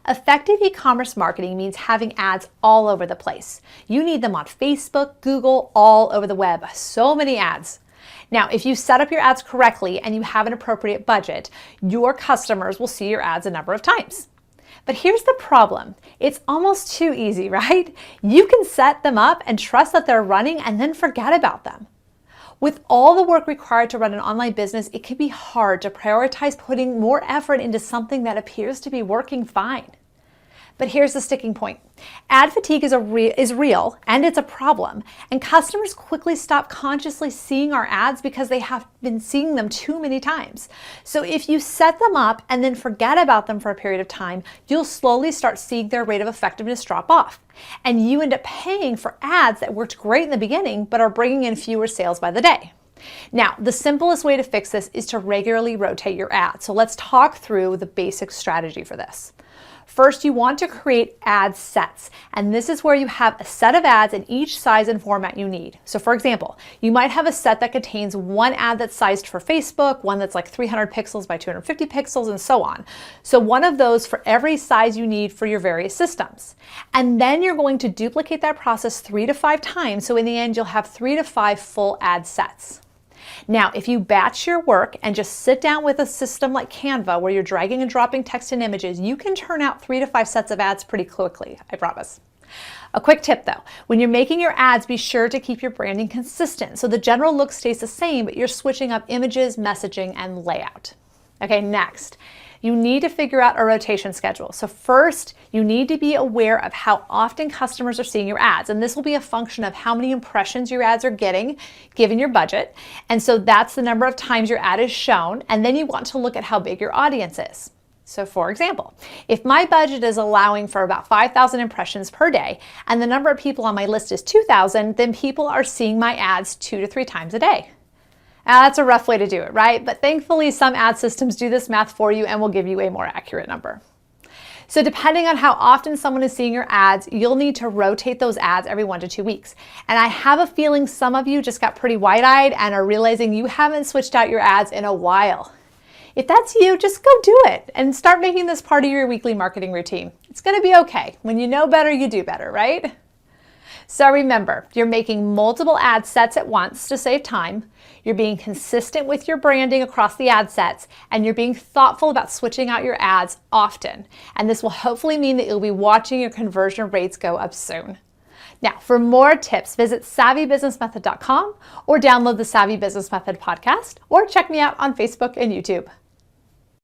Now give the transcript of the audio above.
Effective e-commerce marketing means having ads all over the place. You need them on Facebook, Google, all over the web. So many ads. Now, if you set up your ads correctly and you have an appropriate budget, your customers will see your ads a number of times. But here's the problem. It's almost too easy, right? You can set them up and trust that they're running and then forget about them. With all the work required to run an online business, it can be hard to prioritize putting more effort into something that appears to be working fine. But here's the sticking point. Ad fatigue is real and it's a problem, and customers quickly stop consciously seeing our ads because they have been seeing them too many times. So if you set them up and then forget about them for a period of time, you'll slowly start seeing their rate of effectiveness drop off. And you end up paying for ads that worked great in the beginning but are bringing in fewer sales by the day. Now, the simplest way to fix this is to regularly rotate your ads. So let's talk through the basic strategy for this. First, you want to create ad sets, and this is where you have a set of ads in each size and format you need. So for example, you might have a set that contains one ad that's sized for Facebook, one that's like 300 pixels by 250 pixels, and so on. So one of those for every size you need for your various systems. And then you're going to duplicate that process 3 to 5 times, so in the end you'll have 3 to 5 full ad sets. Now, if you batch your work and just sit down with a system like Canva where you're dragging and dropping text and images, you can turn out 3 to 5 sets of ads pretty quickly, I promise. A quick tip though, when you're making your ads, be sure to keep your branding consistent so the general look stays the same, but you're switching up images, messaging, and layout. Okay, next. You need to figure out a rotation schedule. So first, you need to be aware of how often customers are seeing your ads. And this will be a function of how many impressions your ads are getting, given your budget. And so that's the number of times your ad is shown. And then you want to look at how big your audience is. So for example, if my budget is allowing for about 5,000 impressions per day, and the number of people on my list is 2,000, then people are seeing my ads 2 to 3 times a day. Now, that's a rough way to do it, right? But thankfully, some ad systems do this math for you and will give you a more accurate number. So depending on how often someone is seeing your ads, you'll need to rotate those ads every 1 to 2 weeks. And I have a feeling some of you just got pretty wide-eyed and are realizing you haven't switched out your ads in a while. If that's you, just go do it and start making this part of your weekly marketing routine. It's going to be okay. When you know better, you do better, right? So remember, you're making multiple ad sets at once to save time, you're being consistent with your branding across the ad sets, and you're being thoughtful about switching out your ads often. And this will hopefully mean that you'll be watching your conversion rates go up soon. Now, for more tips, visit SavvyBusinessMethod.com or download the Savvy Business Method podcast, or check me out on Facebook and YouTube.